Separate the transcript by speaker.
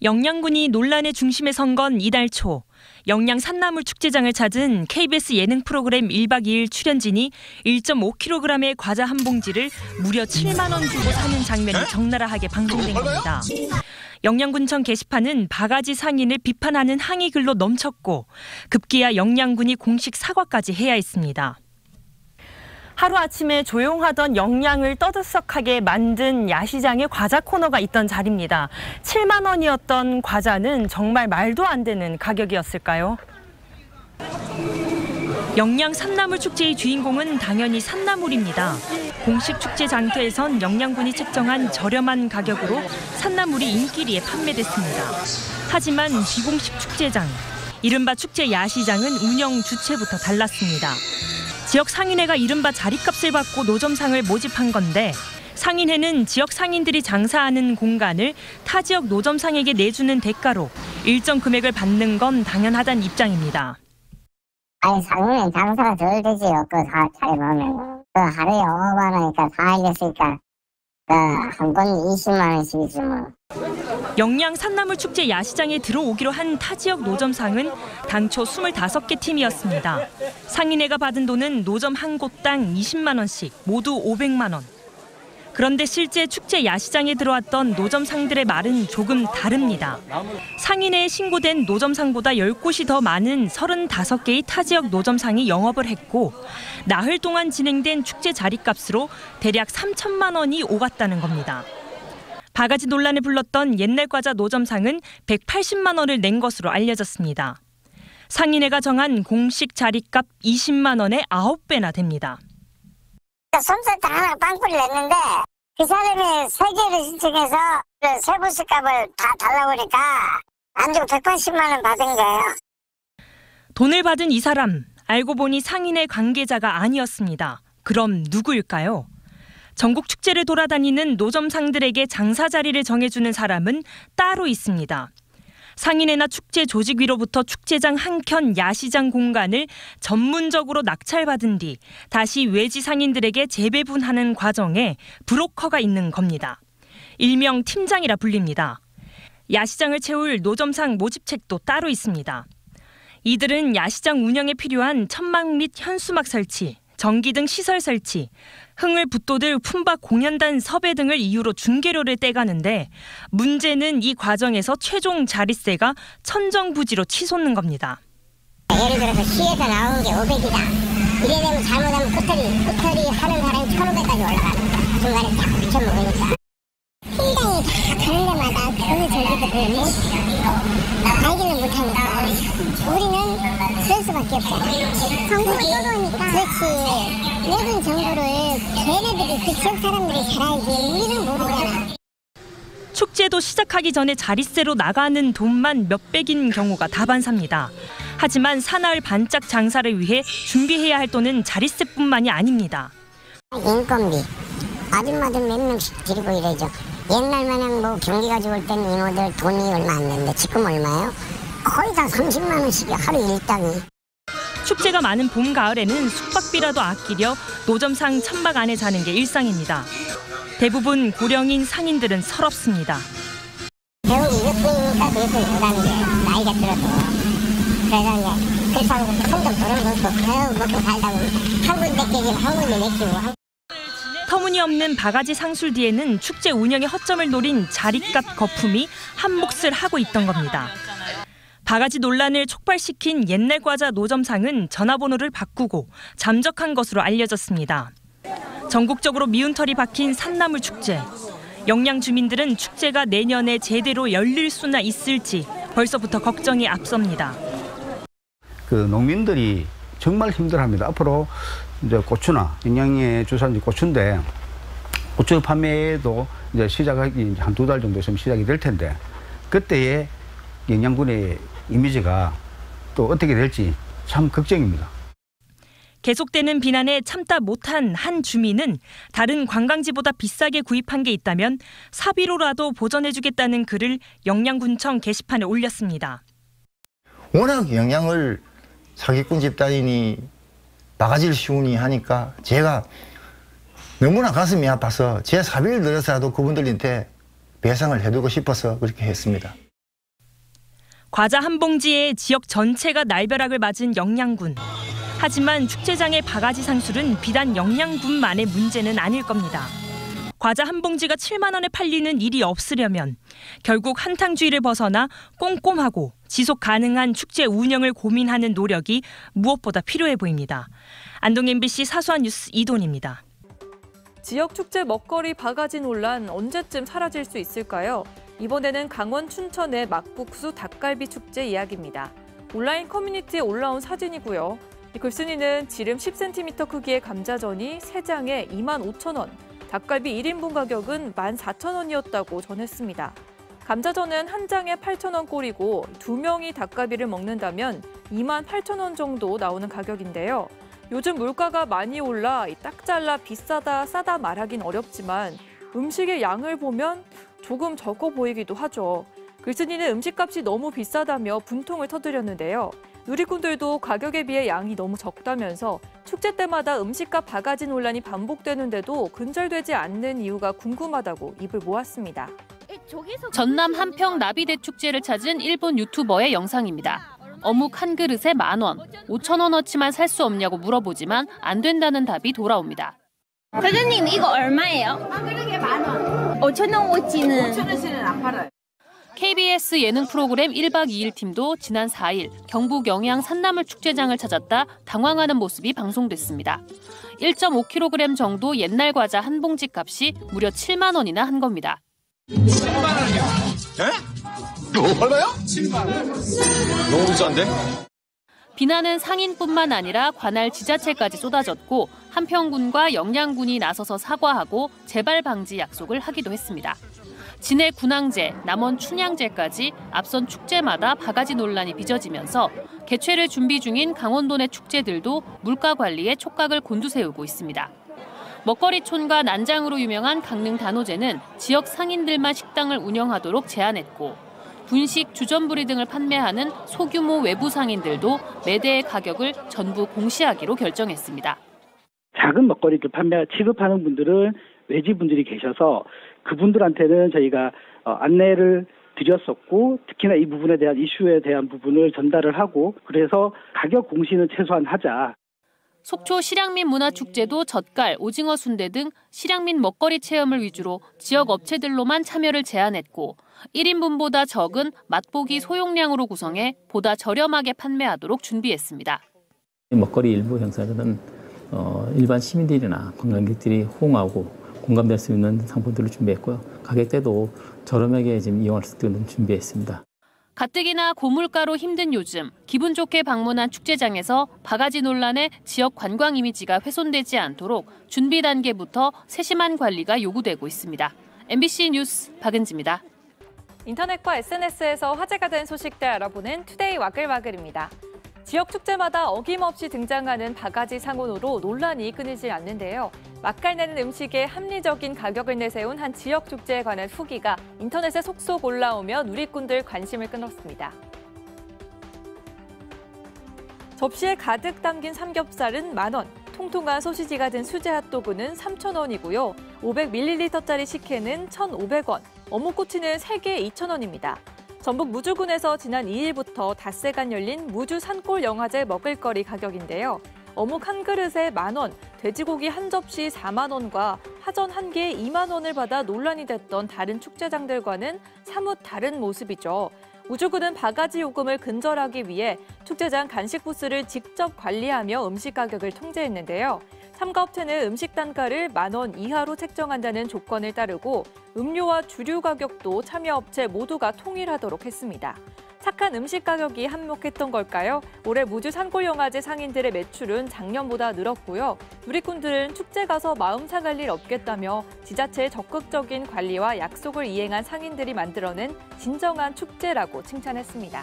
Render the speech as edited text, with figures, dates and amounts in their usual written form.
Speaker 1: 영양군이 논란의 중심에 선 건 이달 초 영양 산나물 축제장을 찾은 KBS 예능 프로그램 1박 2일 출연진이 1.5kg의 과자 한 봉지를 무려 7만 원 주고 사는 장면이 적나라하게 방송된 겁니다. 영양군청 게시판은 바가지 상인을 비판하는 항의 글로 넘쳤고 급기야 영양군이 공식 사과까지 해야 했습니다. 하루아침에 조용하던 영양을 떠들썩하게 만든 야시장의 과자 코너가 있던 자리입니다. 7만 원이었던 과자는 정말 말도 안 되는 가격이었을까요? 영양 산나물 축제의 주인공은 당연히 산나물입니다. 공식 축제 장터에선 영양군이 책정한 저렴한 가격으로 산나물이 인기리에 판매됐습니다. 하지만 비공식 축제장, 이른바 축제 야시장은 운영 주체부터 달랐습니다. 지역 상인회가 이른바 자리값을 받고 노점상을 모집한 건데 상인회는 지역 상인들이 장사하는 공간을 타 지역 노점상에게 내주는 대가로 일정 금액을 받는 건 당연하다는 입장입니다.
Speaker 2: 아니 상인은 장사가 덜 되지요. 잘 보면 하루에 5만 원이니까 다 알렸으니까 한 건 20만 원씩이지 뭐.
Speaker 1: 영양 산나물 축제 야시장에 들어오기로 한 타 지역 노점상은 당초 25개 팀이었습니다. 상인회가 받은 돈은 노점 한 곳당 20만 원씩, 모두 500만 원. 그런데 실제 축제 야시장에 들어왔던 노점상들의 말은 조금 다릅니다. 상인회에 신고된 노점상보다 10곳이 더 많은 35개의 타 지역 노점상이 영업을 했고 나흘 동안 진행된 축제 자리값으로 대략 3천만 원이 오갔다는 겁니다. 바가지 논란에 불렀던 옛날 과자 노점상은 180만 원을 낸 것으로 알려졌습니다. 상인회가 정한 공식 자리값 20만 원의 9배나 됩니다.
Speaker 2: 솜사탕 하나 빵꾸를 냈는데 그 사람이 3개를 신청해서 세부스 값을 다 달라고 하니까 안 주고 180만 원 받은 거예요.
Speaker 1: 돈을 받은 이 사람, 알고 보니 상인회 관계자가 아니었습니다. 그럼 누구일까요? 전국 축제를 돌아다니는 노점상들에게 장사 자리를 정해주는 사람은 따로 있습니다. 상인회나 축제 조직위로부터 축제장 한켠 야시장 공간을 전문적으로 낙찰받은 뒤 다시 외지 상인들에게 재배분하는 과정에 브로커가 있는 겁니다. 일명 팀장이라 불립니다. 야시장을 채울 노점상 모집책도 따로 있습니다. 이들은 야시장 운영에 필요한 천막 및 현수막 설치, 전기 등 시설 설치, 흥을 붓도들 품바 공연단 섭외 등을 이유로 중개료를 떼가는데 문제는 이 과정에서 최종 자릿세가 천정부지로 치솟는 겁니다.
Speaker 2: 예를 들어서 시에서 나온 게 500이다. 이래 되면 잘못하면 코털이 하는 사람이 1,500까지 올라가는 거야. 중간에 딱 붙여먹으니까. 팀장이 다 가는 데마다 그 저기들을 알기는 못하니까 우리는 그럴 수밖에 없잖아. 정보를 떠도니까 그렇지. 내준 정보를 걔네들이 그 지역 사람들이 잘 알지 우리는 모르잖아.
Speaker 1: 축제도 시작하기 전에 자릿세로 나가는 돈만 몇백인 경우가 다반사입니다. 하지만 사나흘 반짝 장사를 위해 준비해야 할 돈은 자릿세뿐만이 아닙니다.
Speaker 2: 인건비, 아줌마들 몇 명씩 드리고 이래죠. 옛날 마냥 뭐 경기 가지고 올 때는 이모들 돈이 얼마 안 되는데 지금 얼마예요? 거의 다 30만 원씩이요. 하루 일당이.
Speaker 1: 축제가 많은 봄, 가을에는 숙박비라도 아끼려 노점상 천막 안에 자는 게 일상입니다. 대부분 고령인 상인들은 서럽습니다.
Speaker 2: 배우기 6분이니까 그것도 못하는 게 나이가 들어도. 그래서 이제 그렇다고 한점 벌어놓고 먹고 살다 보면 한 군데 깨지면 한 군데 내키고.
Speaker 1: 터무니없는 바가지 상술 뒤에는 축제 운영의 허점을 노린 자리값 거품이 한 몫을 하고 있던 겁니다. 바가지 논란을 촉발시킨 옛날 과자 노점상은 전화번호를 바꾸고 잠적한 것으로 알려졌습니다. 전국적으로 미운 털이 박힌 산나물 축제. 영양 주민들은 축제가 내년에 제대로 열릴 수나 있을지 벌써부터 걱정이 앞섭니다.
Speaker 3: 농민들이 정말 힘들어합니다. 앞으로 이제 고추나 영양의 주산지 고추인데 고추 판매도 이제 시작하기 한 2달 정도 있으면 시작이 될 텐데 그때의 영양군의 이미지가 또 어떻게 될지 참 걱정입니다.
Speaker 1: 계속되는 비난에 참다 못한 한 주민은 다른 관광지보다 비싸게 구입한 게 있다면 사비로라도 보전해주겠다는 글을 영양군청 게시판에 올렸습니다.
Speaker 4: 워낙 영양을 사기꾼 집단이니 바가지를 씌우니 하니까 제가 너무나 가슴이 아파서 제 사비를 들여서라도 그분들한테 배상을 해두고 싶어서 그렇게 했습니다.
Speaker 1: 과자 한 봉지에 지역 전체가 날벼락을 맞은 영양군. 하지만 축제장의 바가지 상술은 비단 영양군만의 문제는 아닐 겁니다. 과자 한 봉지가 7만 원에 팔리는 일이 없으려면 결국 한탕주의를 벗어나 꼼꼼하고 지속 가능한 축제 운영을 고민하는 노력이 무엇보다 필요해 보입니다. 안동 MBC 사수한 뉴스 이돈입니다.
Speaker 5: 지역 축제 먹거리 바가지 논란 언제쯤 사라질 수 있을까요? 이번에는 강원 춘천의 막국수 닭갈비 축제 이야기입니다. 온라인 커뮤니티에 올라온 사진이고요. 글쓴이는 지름 10cm 크기의 감자전이 3장에 25,000원, 닭갈비 1인분 가격은 14,000원이었다고 전했습니다. 감자전은 한 장에 8,000원 꼴이고 2명이 닭갈비를 먹는다면 28,000원 정도 나오는 가격인데요. 요즘 물가가 많이 올라 딱 잘라 비싸다 싸다 말하긴 어렵지만 음식의 양을 보면 조금 적어 보이기도 하죠. 글쓴이는 음식값이 너무 비싸다며 분통을 터뜨렸는데요. 누리꾼들도 가격에 비해 양이 너무 적다면서 축제 때마다 음식값 바가지 논란이 반복되는데도 근절되지 않는 이유가 궁금하다고 입을 모았습니다.
Speaker 6: 전남 한평 나비대 축제를 찾은 일본 유튜버의 영상입니다. 어묵 한 그릇에 10,000원, 5,000원어치만 살 수 없냐고 물어보지만 안 된다는 답이 돌아옵니다.
Speaker 7: 사장님 이거 얼마예요?
Speaker 8: 한 그릇에 10,000원.
Speaker 7: 5,000원어치는
Speaker 8: 5,000원치는 안 팔아요.
Speaker 6: KBS 예능 프로그램 1박 2일 팀도 지난 4일 경북 영양 산나물 축제장을 찾았다 당황하는 모습이 방송됐습니다. 1.5kg 정도 옛날 과자 한 봉지 값이 무려 7만 원이나 한 겁니다.
Speaker 9: 7만 원이요? 네? 얼마요? 7만 원. 너무 비싼데?
Speaker 6: 비난은 상인뿐만 아니라 관할 지자체까지 쏟아졌고 한평군과 영양군이 나서서 사과하고 재발 방지 약속을 하기도 했습니다. 진해 군항제, 남원 춘향제까지 앞선 축제마다 바가지 논란이 빚어지면서 개최를 준비 중인 강원도 내 축제들도 물가 관리에 촉각을 곤두세우고 있습니다. 먹거리촌과 난장으로 유명한 강릉 단오제는 지역 상인들만 식당을 운영하도록 제한했고 분식, 주전부리 등을 판매하는 소규모 외부 상인들도 매대의 가격을 전부 공시하기로 결정했습니다.
Speaker 10: 작은 먹거리를 취급하는 분들은 외지분들이 계셔서 그분들한테는 저희가 안내를 드렸었고 특히나 이 부분에 대한 이슈에 대한 부분을 전달을 하고 그래서 가격 공시는 최소한 하자.
Speaker 6: 속초 실향민 문화축제도 젓갈, 오징어 순대 등 실향민 먹거리 체험을 위주로 지역 업체들로만 참여를 제한했고 1인분보다 적은 맛보기 소용량으로 구성해 보다 저렴하게 판매하도록 준비했습니다.
Speaker 11: 먹거리 일부 행사들은 일반 시민들이나 관광객들이 호응하고 공감될 수 있는 상품들을 준비했고요. 가격대도 저렴하게 지금 이용할 수 있도록 준비했습니다.
Speaker 6: 가뜩이나 고물가로 힘든 요즘 기분 좋게 방문한 축제장에서 바가지 논란에 지역 관광 이미지가 훼손되지 않도록 준비 단계부터 세심한 관리가 요구되고 있습니다. MBC 뉴스 박은지입니다.
Speaker 5: 인터넷과 SNS에서 화제가 된 소식들 알아보는 투데이 와글와글입니다. 지역 축제마다 어김없이 등장하는 바가지 상온으로 논란이 끊이지 않는데요. 맛깔내는 음식에 합리적인 가격을 내세운 한 지역 축제에 관한 후기가 인터넷에 속속 올라오며 누리꾼들 관심을 끌었습니다. 접시에 가득 담긴 삼겹살은 10,000원, 통통한 소시지가 든 수제 핫도그는 3,000원이고요. 500ml짜리 식혜는 1,500원, 어묵꼬치는 3개에 2,000원입니다. 전북 무주군에서 지난 2일부터 닷새간 열린 무주 산골 영화제 먹을거리 가격인데요. 어묵 한 그릇에 10,000원, 돼지고기 한 접시 4만 원과 파전 한 개에 2만 원을 받아 논란이 됐던 다른 축제장들과는 사뭇 다른 모습이죠. 무주군은 바가지 요금을 근절하기 위해 축제장 간식 부스를 직접 관리하며 음식 가격을 통제했는데요. 참가업체는 음식 단가를 10,000원 이하로 책정한다는 조건을 따르고 음료와 주류 가격도 참여업체 모두가 통일하도록 했습니다. 착한 음식 가격이 한몫했던 걸까요? 올해 무주 산골영화제 상인들의 매출은 작년보다 늘었고요. 누리꾼들은 축제 가서 마음 상할 일 없겠다며 지자체의 적극적인 관리와 약속을 이행한 상인들이 만들어낸 진정한 축제라고 칭찬했습니다.